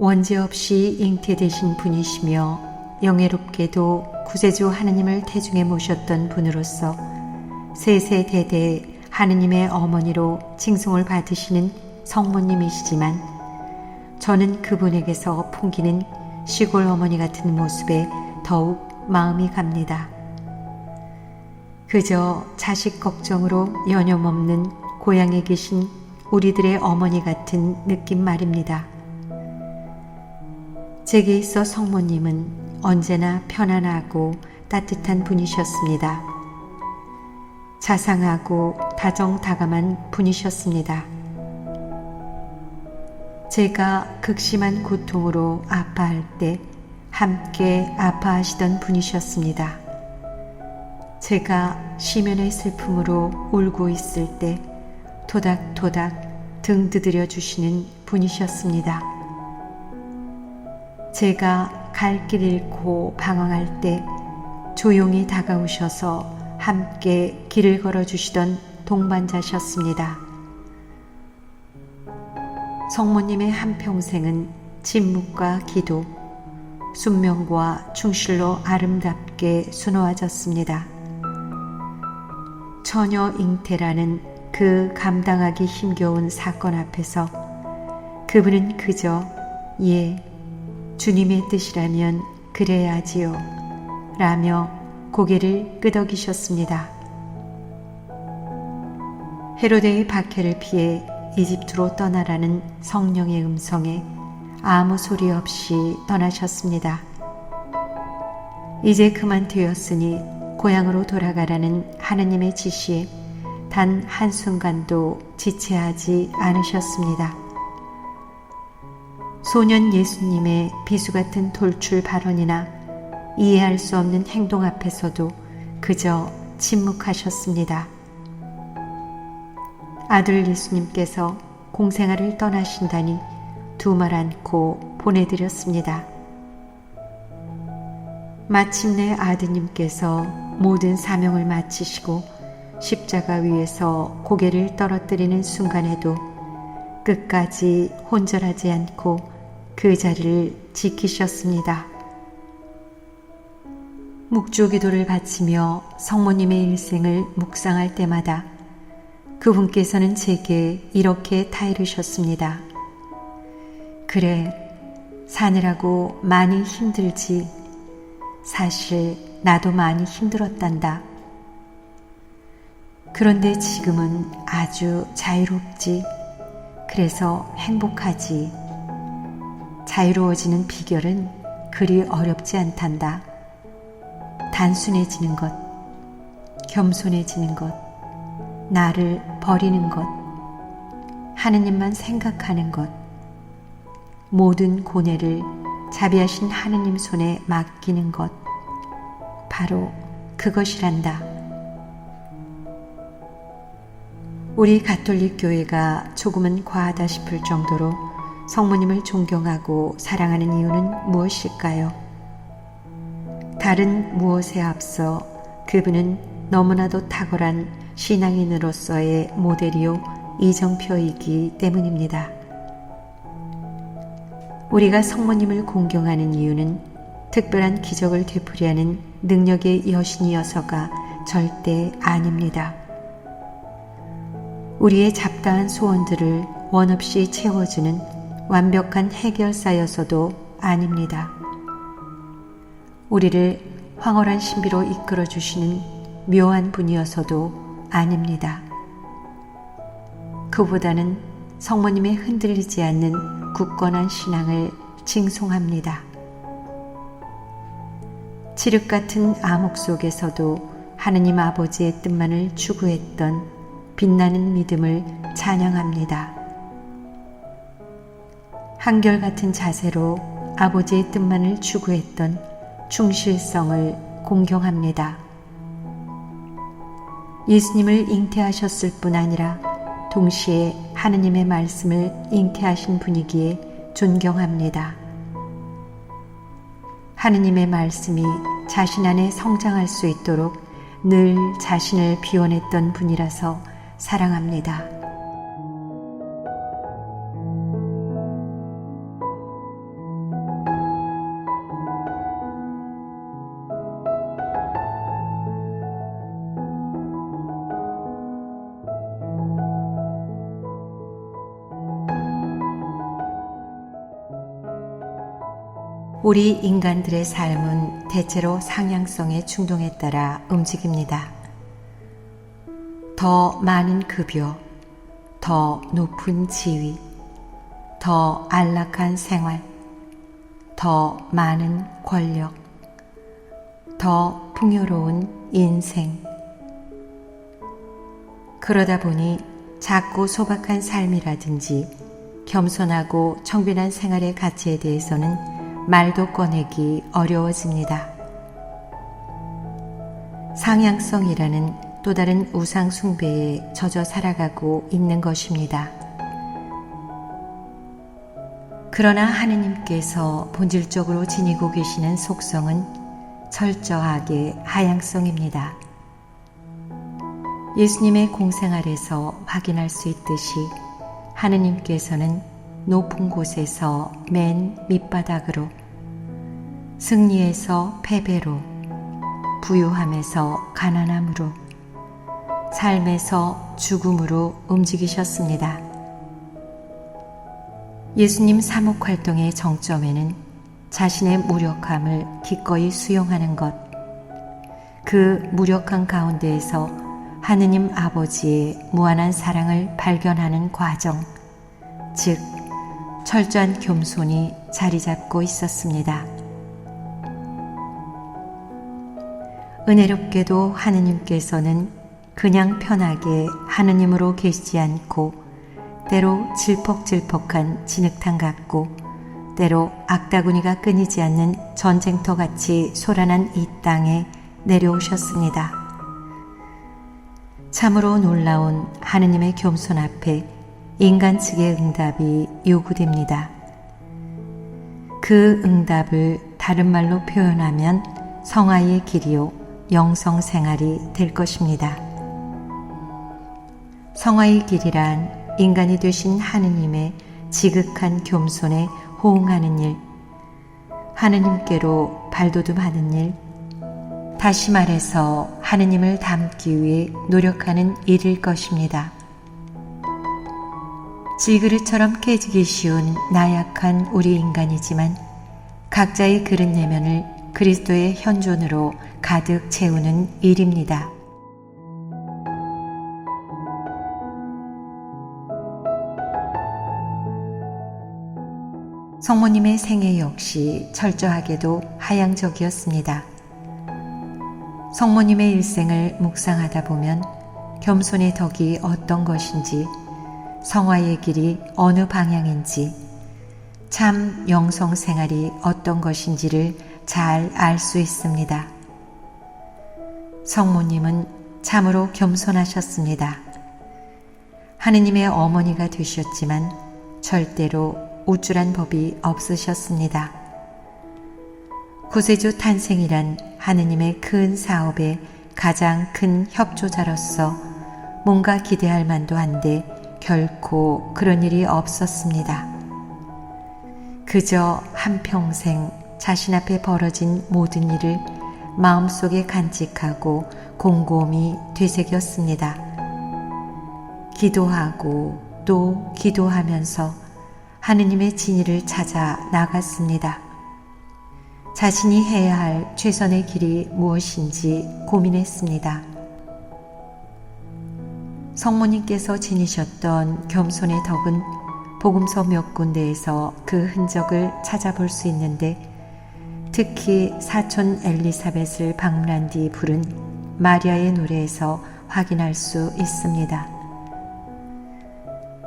원죄 없이 잉태되신 분이시며 영예롭게도 구세주 하느님을 태중에 모셨던 분으로서 세세대대 하느님의 어머니로 칭송을 받으시는 성모님이시지만 저는 그분에게서 풍기는 시골 어머니 같은 모습에 더욱 마음이 갑니다. 그저 자식 걱정으로 여념없는 고향에 계신 우리들의 어머니 같은 느낌 말입니다. 제게 있어 성모님은 언제나 편안하고 따뜻한 분이셨습니다. 자상하고 다정다감한 분이셨습니다. 제가 극심한 고통으로 아파할 때 함께 아파하시던 분이셨습니다. 제가 시면의 슬픔으로 울고 있을 때 토닥토닥 등 두드려 주시는 분이셨습니다. 제가 갈 길 잃고 방황할 때 조용히 다가오셔서 함께 길을 걸어주시던 동반자셨습니다. 성모님의 한평생은 침묵과 기도, 순명과 충실로 아름답게 수놓아졌습니다. 처녀 잉태라는 그 감당하기 힘겨운 사건 앞에서 그분은 그저 예, 주님의 뜻이라면 그래야지요 라며 고개를 끄덕이셨습니다. 헤로데의 박해를 피해 이집트로 떠나라는 성령의 음성에 아무 소리 없이 떠나셨습니다. 이제 그만 되었으니 고향으로 돌아가라는 하느님의 지시에 단 한순간도 지체하지 않으셨습니다. 소년 예수님의 비수같은 돌출 발언이나 이해할 수 없는 행동 앞에서도 그저 침묵하셨습니다. 아들 예수님께서 공생활을 떠나신다니 두말 않고 보내드렸습니다. 마침내 아드님께서 모든 사명을 마치시고 십자가 위에서 고개를 떨어뜨리는 순간에도 끝까지 혼절하지 않고 그 자리를 지키셨습니다. 묵주기도를 바치며 성모님의 일생을 묵상할 때마다 그분께서는 제게 이렇게 타이르셨습니다. 그래, 사느라고 많이 힘들지. 사실 나도 많이 힘들었단다. 그런데 지금은 아주 자유롭지. 그래서 행복하지. 자유로워지는 비결은 그리 어렵지 않단다. 단순해지는 것, 겸손해지는 것, 나를 버리는 것, 하느님만 생각하는 것, 모든 고뇌를 자비하신 하느님 손에 맡기는 것, 바로 그것이란다. 우리 가톨릭 교회가 조금은 과하다 싶을 정도로 성모님을 존경하고 사랑하는 이유는 무엇일까요? 다른 무엇에 앞서 그분은 너무나도 탁월한 신앙인으로서의 모델이요 이정표이기 때문입니다. 우리가 성모님을 공경하는 이유는 특별한 기적을 되풀이하는 능력의 여신이어서가 절대 아닙니다. 우리의 잡다한 소원들을 원없이 채워주는 완벽한 해결사여서도 아닙니다. 우리를 황홀한 신비로 이끌어주시는 묘한 분이어서도 아닙니다. 그보다는 성모님의 흔들리지 않는 굳건한 신앙을 칭송합니다. 칠흑 같은 암흑 속에서도 하느님 아버지의 뜻만을 추구했던 빛나는 믿음을 찬양합니다. 한결같은 자세로 아버지의 뜻만을 추구했던 충실성을 공경합니다. 예수님을 잉태하셨을 뿐 아니라 동시에 하느님의 말씀을 잉태하신 분이기에 존경합니다. 하느님의 말씀이 자신 안에 성장할 수 있도록 늘 자신을 비워냈던 분이라서 사랑합니다. 우리 인간들의 삶은 대체로 상향성의 충동에 따라 움직입니다. 더 많은 급여, 더 높은 지위, 더 안락한 생활, 더 많은 권력, 더 풍요로운 인생. 그러다 보니 작고 소박한 삶이라든지 겸손하고 청빈한 생활의 가치에 대해서는 말도 꺼내기 어려워집니다. 상향성이라는 또 다른 우상 숭배에 젖어 살아가고 있는 것입니다. 그러나 하느님께서 본질적으로 지니고 계시는 속성은 철저하게 하향성입니다. 예수님의 공생 아래서 확인할 수 있듯이 하느님께서는 높은 곳에서 맨 밑바닥으로, 승리에서 패배로, 부유함에서 가난함으로, 삶에서 죽음으로 움직이셨습니다. 예수님 사목활동의 정점에는 자신의 무력함을 기꺼이 수용하는 것, 그 무력한 가운데에서 하느님 아버지의 무한한 사랑을 발견하는 과정, 즉 철저한 겸손이 자리 잡고 있었습니다. 은혜롭게도 하느님께서는 그냥 편하게 하느님으로 계시지 않고 때로 질퍽질퍽한 진흙탕 같고 때로 악다구니가 끊이지 않는 전쟁터같이 소란한 이 땅에 내려오셨습니다. 참으로 놀라운 하느님의 겸손 앞에 인간 측의 응답이 요구됩니다. 그 응답을 다른 말로 표현하면 성화의 길이요 영성생활이 될 것입니다. 성화의 길이란 인간이 되신 하느님의 지극한 겸손에 호응하는 일, 하느님께로 발돋움하는 일, 다시 말해서 하느님을 닮기 위해 노력하는 일일 것입니다. 질그릇처럼 깨지기 쉬운 나약한 우리 인간이지만 각자의 그릇 내면을 그리스도의 현존으로 가득 채우는 일입니다. 성모님의 생애 역시 철저하게도 하향적이었습니다. 성모님의 일생을 묵상하다 보면 겸손의 덕이 어떤 것인지, 성화의 길이 어느 방향인지, 참 영성생활이 어떤 것인지를 잘 알 수 있습니다. 성모님은 참으로 겸손하셨습니다. 하느님의 어머니가 되셨지만 절대로 우쭐한 법이 없으셨습니다. 구세주 탄생이란 하느님의 큰 사업의 가장 큰 협조자로서 뭔가 기대할 만도 한데 결코 그런 일이 없었습니다. 그저 한평생 자신 앞에 벌어진 모든 일을 마음속에 간직하고 곰곰이 되새겼습니다. 기도하고 또 기도하면서 하느님의 진리를 찾아 나갔습니다. 자신이 해야 할 최선의 길이 무엇인지 고민했습니다. 성모님께서 지니셨던 겸손의 덕은 복음서 몇 군데에서 그 흔적을 찾아볼 수 있는데, 특히 사촌 엘리사벳을 방문한 뒤 부른 마리아의 노래에서 확인할 수 있습니다.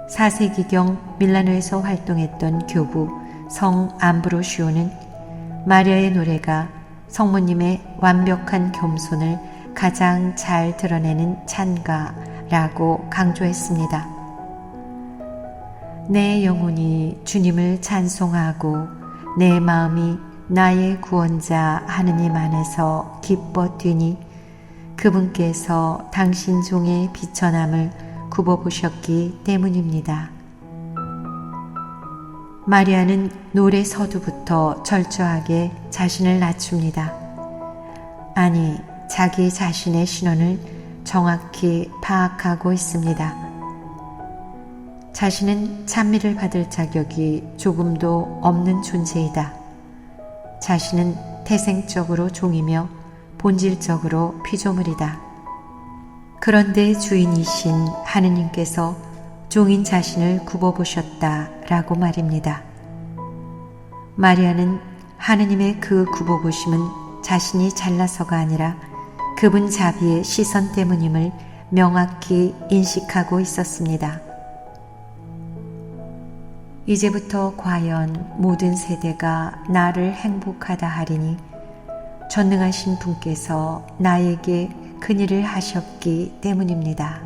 4세기경 밀라노에서 활동했던 교부 성 암브로시오는 마리아의 노래가 성모님의 완벽한 겸손을 가장 잘 드러내는 찬가라고 강조했습니다. 내 영혼이 주님을 찬송하고 내 마음이 나의 구원자 하느님 안에서 기뻐 뛰니 그분께서 당신 종의 비천함을 굽어보셨기 때문입니다. 마리아는 노래 서두부터 철저하게 자신을 낮춥니다. 아니, 자기 자신의 신원을 정확히 파악하고 있습니다. 자신은 찬미를 받을 자격이 조금도 없는 존재이다. 자신은 태생적으로 종이며 본질적으로 피조물이다. 그런데 주인이신 하느님께서 종인 자신을 굽어보셨다라고 말입니다. 마리아는 하느님의 그 굽어보심은 자신이 잘나서가 아니라 그분 자비의 시선 때문임을 명확히 인식하고 있었습니다. 이제부터 과연 모든 세대가 나를 행복하다 하리니 전능하신 분께서 나에게 그일을 하셨기 때문입니다.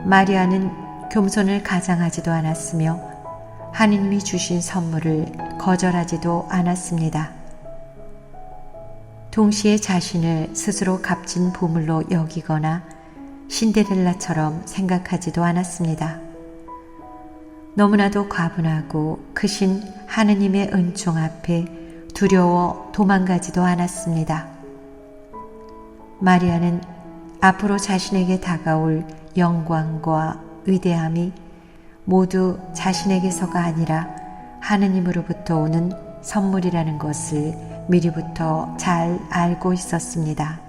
마리아는 겸손을 가장하지도 않았으며 하느님이 주신 선물을 거절하지도 않았습니다. 동시에 자신을 스스로 값진 보물로 여기거나 신데렐라처럼 생각하지도 않았습니다. 너무나도 과분하고 크신 하느님의 은총 앞에 두려워 도망가지도 않았습니다. 마리아는 앞으로 자신에게 다가올 영광과 위대함이 모두 자신에게서가 아니라 하느님으로부터 오는 선물이라는 것을 미리부터 잘 알고 있었습니다.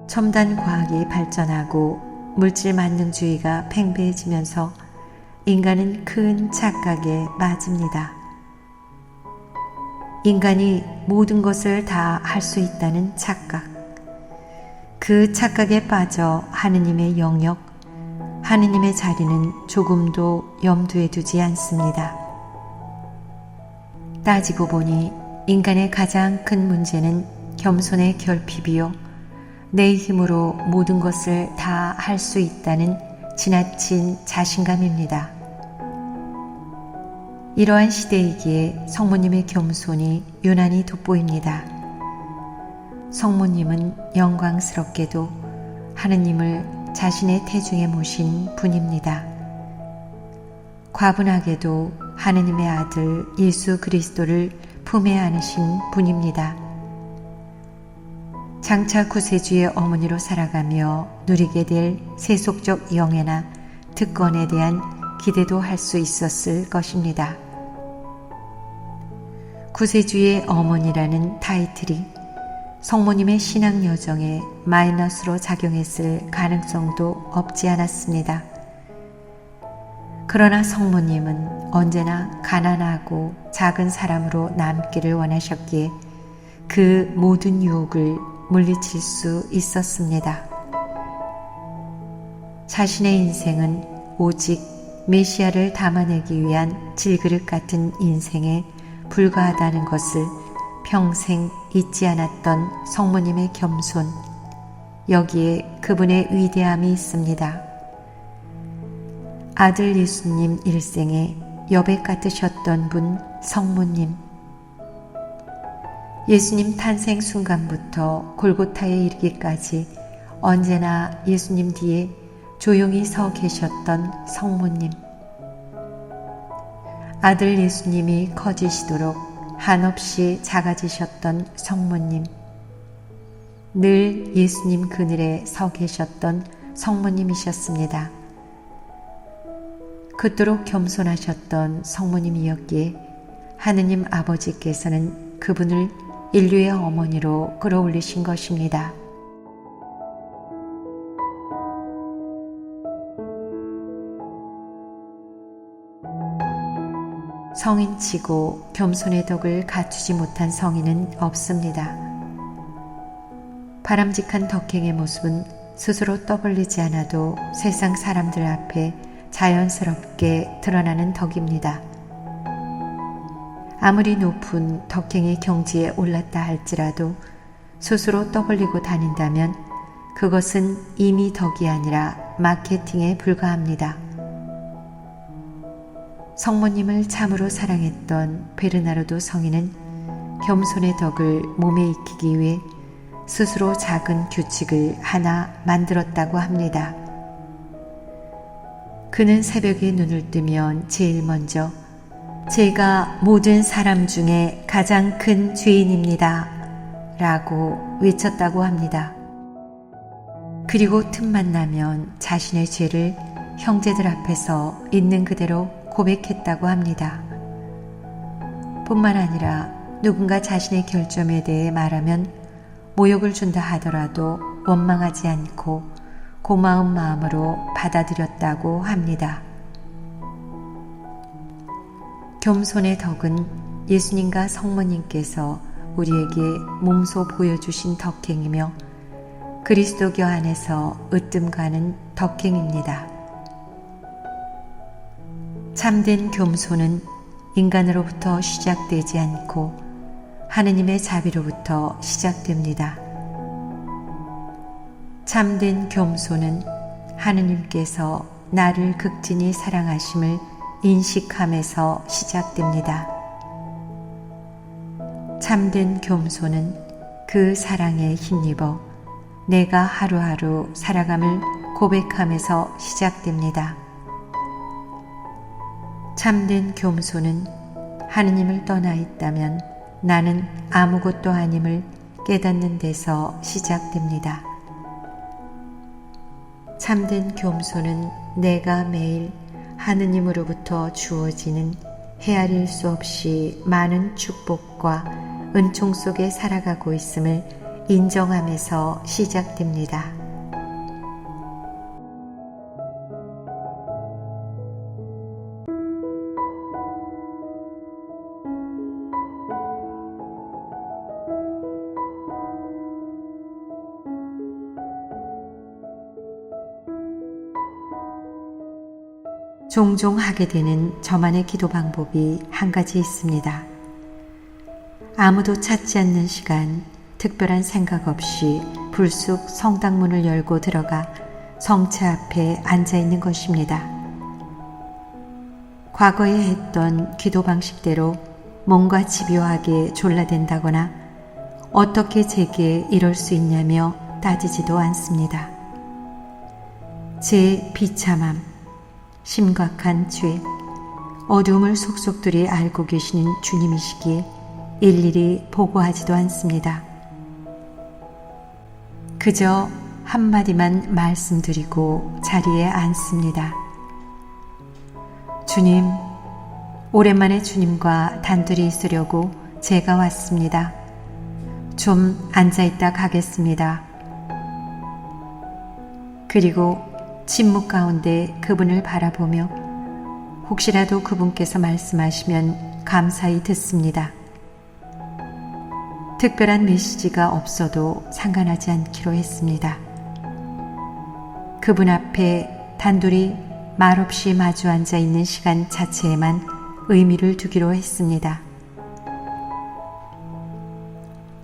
첨단 과학이 발전하고 물질 만능주의가 팽배해지면서 인간은 큰 착각에 빠집니다. 인간이 모든 것을 다 할 수 있다는 착각. 그 착각에 빠져 하느님의 영역, 하느님의 자리는 조금도 염두에 두지 않습니다. 따지고 보니 인간의 가장 큰 문제는 겸손의 결핍이요, 내 힘으로 모든 것을 다 할 수 있다는 지나친 자신감입니다. 이러한 시대이기에 성모님의 겸손이 유난히 돋보입니다. 성모님은 영광스럽게도 하느님을 자신의 태중에 모신 분입니다. 과분하게도 하느님의 아들 예수 그리스도를 품에 안으신 분입니다. 장차 구세주의 어머니로 살아가며 누리게 될 세속적 영예나 특권에 대한 기대도 할 수 있었을 것입니다. 구세주의 어머니라는 타이틀이 성모님의 신앙 여정에 마이너스로 작용했을 가능성도 없지 않았습니다. 그러나 성모님은 언제나 가난하고 작은 사람으로 남기를 원하셨기에 그 모든 유혹을 물리칠 수 있었습니다. 자신의 인생은 오직 메시아를 담아내기 위한 질그릇 같은 인생에 불과하다는 것을 평생 잊지 않았던 성모님의 겸손, 여기에 그분의 위대함이 있습니다. 아들 예수님 일생에 여백 같으셨던 분 성모님, 예수님 탄생 순간부터 골고타에 이르기까지 언제나 예수님 뒤에 조용히 서 계셨던 성모님, 아들 예수님이 커지시도록 한없이 작아지셨던 성모님, 늘 예수님 그늘에 서 계셨던 성모님이셨습니다. 그토록 겸손하셨던 성모님이었기에 하느님 아버지께서는 그분을 인류의 어머니로 끌어올리신 것입니다. 성인치고 겸손의 덕을 갖추지 못한 성인은 없습니다. 바람직한 덕행의 모습은 스스로 떠벌리지 않아도 세상 사람들 앞에 자연스럽게 드러나는 덕입니다. 아무리 높은 덕행의 경지에 올랐다 할지라도 스스로 떠벌리고 다닌다면 그것은 이미 덕이 아니라 마케팅에 불과합니다. 성모님을 참으로 사랑했던 베르나르도 성인은 겸손의 덕을 몸에 익히기 위해 스스로 작은 규칙을 하나 만들었다고 합니다. 그는 새벽에 눈을 뜨면 제일 먼저 제가 모든 사람 중에 가장 큰 죄인입니다 라고 외쳤다고 합니다. 그리고 틈만 나면 자신의 죄를 형제들 앞에서 있는 그대로 고백했다고 합니다. 뿐만 아니라 누군가 자신의 결점에 대해 말하면 모욕을 준다 하더라도 원망하지 않고 고마운 마음으로 받아들였다고 합니다. 겸손의 덕은 예수님과 성모님께서 우리에게 몸소 보여주신 덕행이며 그리스도교 안에서 으뜸가는 덕행입니다. 참된 겸손은 인간으로부터 시작되지 않고 하느님의 자비로부터 시작됩니다. 참된 겸손은 하느님께서 나를 극진히 사랑하심을 인식함에서 시작됩니다. 참된 겸손은 그 사랑에 힘입어 내가 하루하루 살아감을 고백함에서 시작됩니다. 참된 겸손은 하느님을 떠나 있다면 나는 아무것도 아님을 깨닫는 데서 시작됩니다. 참된 겸손은 내가 매일 하느님으로부터 주어지는 헤아릴 수 없이 많은 축복과 은총 속에 살아가고 있음을 인정함에서 시작됩니다. 종종 하게 되는 저만의 기도 방법이 한 가지 있습니다. 아무도 찾지 않는 시간, 특별한 생각 없이 불쑥 성당문을 열고 들어가 성체 앞에 앉아 있는 것입니다. 과거에 했던 기도 방식대로 뭔가 집요하게 졸라댄다거나 어떻게 제게 이럴 수 있냐며 따지지도 않습니다. 제 비참함, 심각한 죄, 어두움을 속속들이 알고 계시는 주님이시기에 일일이 보고하지도 않습니다. 그저 한마디만 말씀드리고 자리에 앉습니다. 주님, 오랜만에 주님과 단둘이 있으려고 제가 왔습니다. 좀 앉아있다 가겠습니다. 그리고 침묵 가운데 그분을 바라보며 혹시라도 그분께서 말씀하시면 감사히 듣습니다. 특별한 메시지가 없어도 상관하지 않기로 했습니다. 그분 앞에 단둘이 말없이 마주 앉아 있는 시간 자체에만 의미를 두기로 했습니다.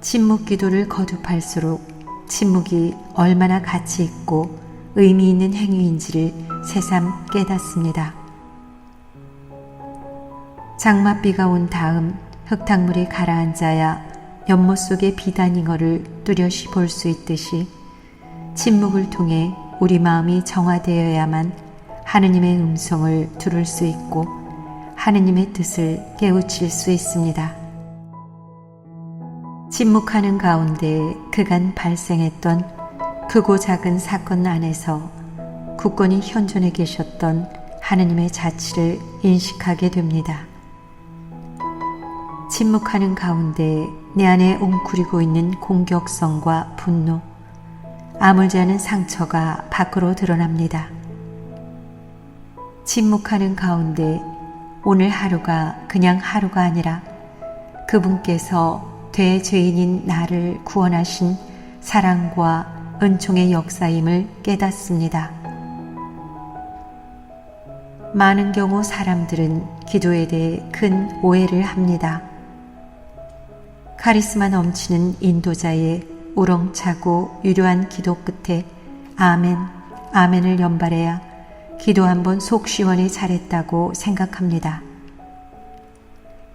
침묵 기도를 거듭할수록 침묵이 얼마나 가치 있고 의미 있는 행위인지를 새삼 깨닫습니다. 장맛비가 온 다음 흙탕물이 가라앉아야 연못 속의 비단잉어를 뚜렷이 볼 수 있듯이 침묵을 통해 우리 마음이 정화되어야만 하느님의 음성을 들을 수 있고 하느님의 뜻을 깨우칠 수 있습니다. 침묵하는 가운데 그간 발생했던 크고 작은 사건 안에서 굳건히 현존해 계셨던 하느님의 자치를 인식하게 됩니다. 침묵하는 가운데 내 안에 웅크리고 있는 공격성과 분노, 아물지 않은 상처가 밖으로 드러납니다. 침묵하는 가운데 오늘 하루가 그냥 하루가 아니라 그분께서 대죄인인 나를 구원하신 사랑과 은총의 역사임을 깨닫습니다. 많은 경우 사람들은 기도에 대해 큰 오해를 합니다. 카리스마 넘치는 인도자의 우렁차고 유려한 기도 끝에 아멘, 아멘을 연발해야 기도 한번 속 시원히 잘했다고 생각합니다.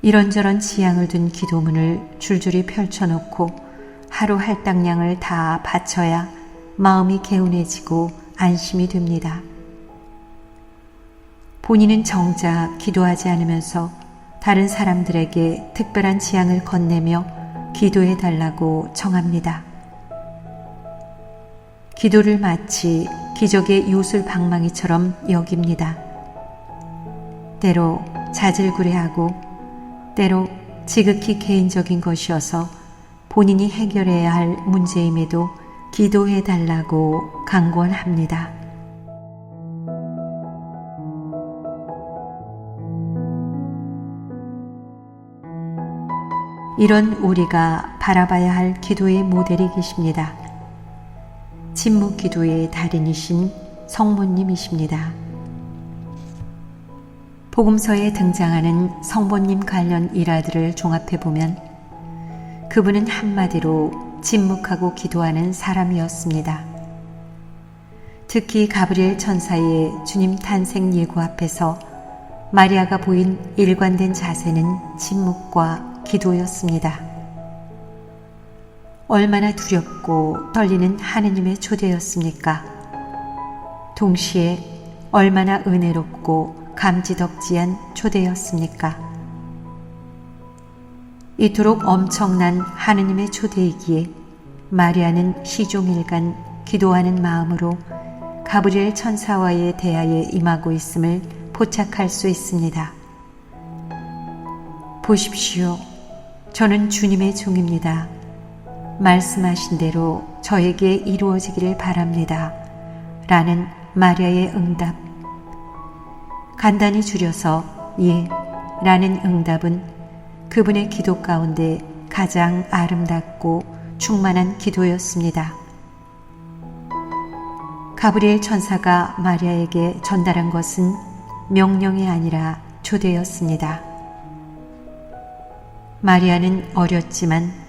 이런저런 지향을 둔 기도문을 줄줄이 펼쳐놓고 하루 할당량을 다 바쳐야 마음이 개운해지고 안심이 됩니다. 본인은 정작 기도하지 않으면서 다른 사람들에게 특별한 지향을 건네며 기도해 달라고 청합니다. 기도를 마치 기적의 요술방망이처럼 여깁니다. 때로 자질구레하고 때로 지극히 개인적인 것이어서 본인이 해결해야 할 문제임에도 기도해 달라고 강권합니다. 이런 우리가 바라봐야 할 기도의 모델이 계십니다. 침묵 기도의 달인이신 성모님이십니다. 복음서에 등장하는 성모님 관련 일화들을 종합해보면 그분은 한마디로 침묵하고 기도하는 사람이었습니다. 특히 가브리엘 천사의 주님 탄생 예고 앞에서 마리아가 보인 일관된 자세는 침묵과 기도였습니다. 얼마나 두렵고 떨리는 하느님의 초대였습니까? 동시에 얼마나 은혜롭고 감지덕지한 초대였습니까? 이토록 엄청난 하느님의 초대이기에 마리아는 시종일관 기도하는 마음으로 가브리엘 천사와의 대화에 임하고 있음을 포착할 수 있습니다. 보십시오. 저는 주님의 종입니다. 말씀하신 대로 저에게 이루어지기를 바랍니다. 라는 마리아의 응답. 간단히 줄여서 예 라는 응답은 그분의 기도 가운데 가장 아름답고 충만한 기도였습니다. 가브리엘 천사가 마리아에게 전달한 것은 명령이 아니라 초대였습니다. 마리아는 어렸지만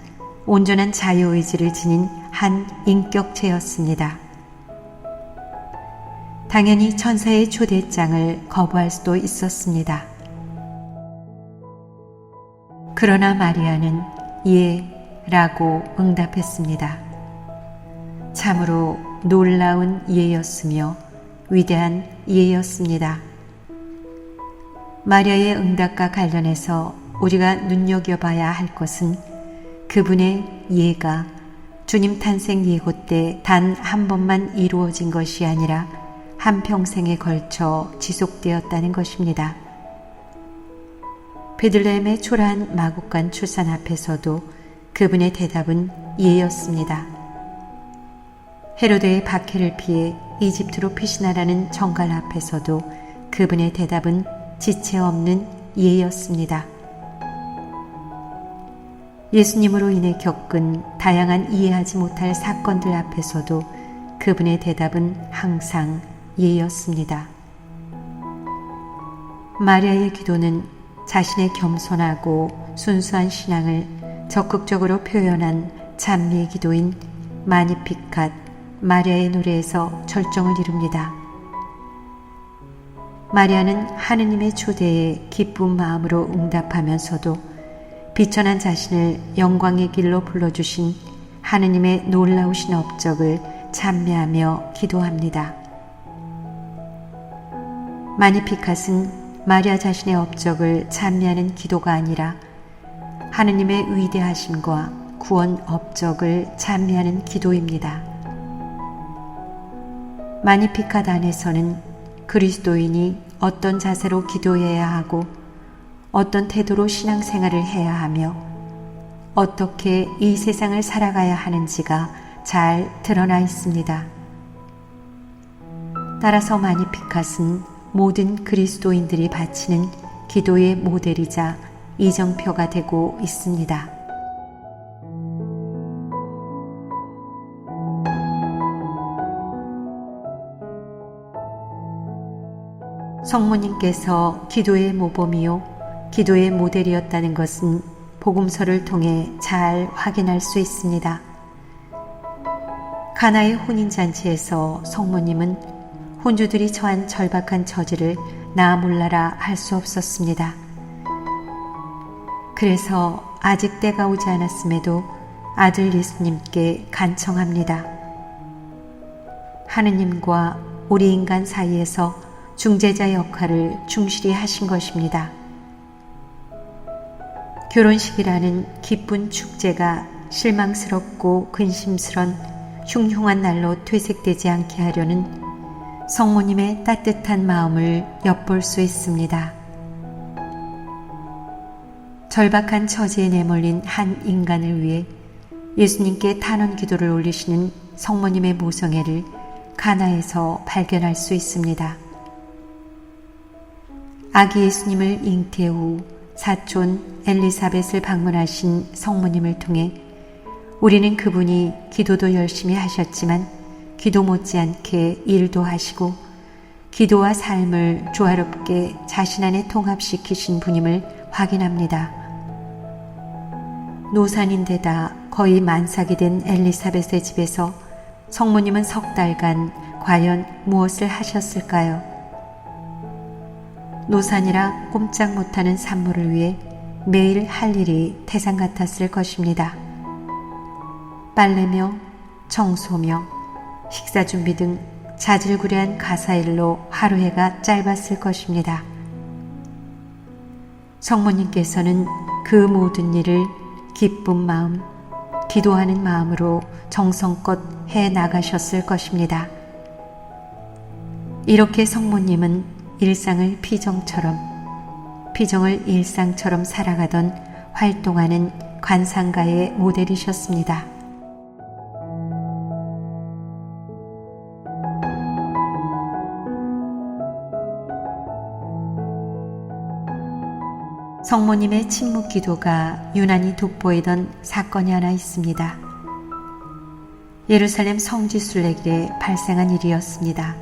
온전한 자유의지를 지닌 한 인격체였습니다. 당연히 천사의 초대장을 거부할 수도 있었습니다. 그러나 마리아는 예 라고 응답했습니다. 참으로 놀라운 예였으며 위대한 예였습니다. 마리아의 응답과 관련해서 우리가 눈여겨봐야 할 것은 그분의 예가 주님 탄생 예고 때 단 한 번만 이루어진 것이 아니라 한평생에 걸쳐 지속되었다는 것입니다. 베들레헴의 초라한 마국간 출산 앞에서도 그분의 대답은 예였습니다. 헤로데의 박해를 피해 이집트로 피신하라는 정갈 앞에서도 그분의 대답은 지체 없는 예였습니다. 예수님으로 인해 겪은 다양한 이해하지 못할 사건들 앞에서도 그분의 대답은 항상 예였습니다. 마리아의 기도는 자신의 겸손하고 순수한 신앙을 적극적으로 표현한 찬미의 기도인 마니피캇 마리아의 노래에서 절정을 이룹니다. 마리아는 하느님의 초대에 기쁜 마음으로 응답하면서도 비천한 자신을 영광의 길로 불러주신 하느님의 놀라우신 업적을 찬미하며 기도합니다. 마니피캇은 마리아 자신의 업적을 찬미하는 기도가 아니라 하느님의 위대하심과 구원 업적을 찬미하는 기도입니다. 마니피캇 안에서는 그리스도인이 어떤 자세로 기도해야 하고 어떤 태도로 신앙생활을 해야 하며 어떻게 이 세상을 살아가야 하는지가 잘 드러나 있습니다. 따라서 마니피캇은 모든 그리스도인들이 바치는 기도의 모델이자 이정표가 되고 있습니다. 성모님께서 기도의 모범이요 기도의 모델이었다는 것은 복음서를 통해 잘 확인할 수 있습니다. 가나의 혼인잔치에서 성모님은 혼주들이 처한 절박한 처지를 나 몰라라 할 수 없었습니다. 그래서 아직 때가 오지 않았음에도 아들 예수님께 간청합니다. 하느님과 우리 인간 사이에서 중재자 역할을 충실히 하신 것입니다. 결혼식이라는 기쁜 축제가 실망스럽고 근심스런 흉흉한 날로 퇴색되지 않게 하려는 성모님의 따뜻한 마음을 엿볼 수 있습니다. 절박한 처지에 내몰린 한 인간을 위해 예수님께 탄원 기도를 올리시는 성모님의 모성애를 가나에서 발견할 수 있습니다. 아기 예수님을 잉태 후 사촌 엘리사벳을 방문하신 성모님을 통해 우리는 그분이 기도도 열심히 하셨지만 기도 못지않게 일도 하시고 기도와 삶을 조화롭게 자신 안에 통합시키신 분임을 확인합니다. 노산인데다 거의 만삭이 된 엘리사벳의 집에서 성모님은 석 달간 과연 무엇을 하셨을까요? 노산이라 꼼짝 못하는 산모를 위해 매일 할 일이 태산 같았을 것입니다. 빨래며 청소며 식사 준비 등 자질구레한 가사일로 하루 해가 짧았을 것입니다. 성모님께서는 그 모든 일을 기쁜 마음, 기도하는 마음으로 정성껏 해 나가셨을 것입니다. 이렇게 성모님은 일상을 피정처럼, 피정을 일상처럼 살아가던 활동하는 관상가의 모델이셨습니다. 성모님의 침묵 기도가 유난히 돋보이던 사건이 하나 있습니다. 예루살렘 성지 순례길에 발생한 일이었습니다.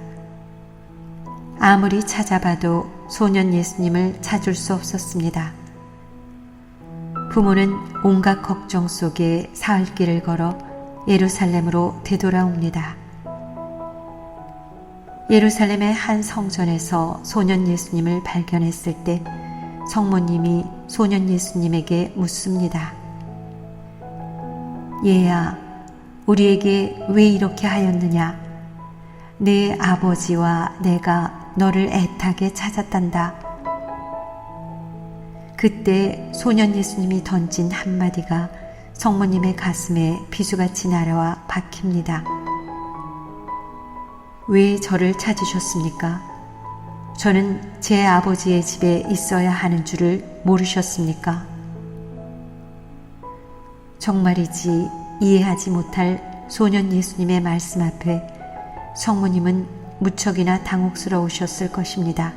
아무리 찾아봐도 소년 예수님을 찾을 수 없었습니다. 부모는 온갖 걱정 속에 사흘길을 걸어 예루살렘으로 되돌아옵니다. 예루살렘의 한 성전에서 소년 예수님을 발견했을 때 성모님이 소년 예수님에게 묻습니다. 얘야, 우리에게 왜 이렇게 하였느냐? 내 아버지와 내가 너를 애타게 찾았단다. 그때 소년 예수님이 던진 한마디가 성모님의 가슴에 비수같이 날아와 박힙니다. 왜 저를 찾으셨습니까? 저는 제 아버지의 집에 있어야 하는 줄을 모르셨습니까? 정말이지 이해하지 못할 소년 예수님의 말씀 앞에 성모님은 무척이나 당혹스러우셨을 것입니다.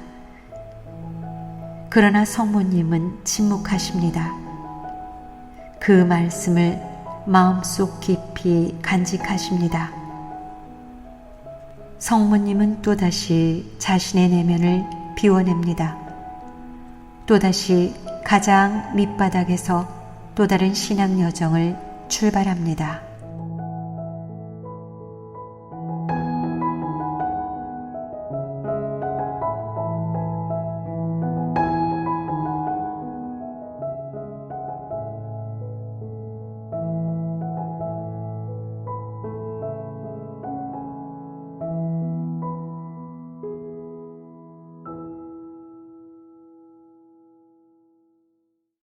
그러나 성모님은 침묵하십니다. 그 말씀을 마음속 깊이 간직하십니다. 성모님은 또다시 자신의 내면을 비워냅니다. 또다시 가장 밑바닥에서 또 다른 신앙 여정을 출발합니다.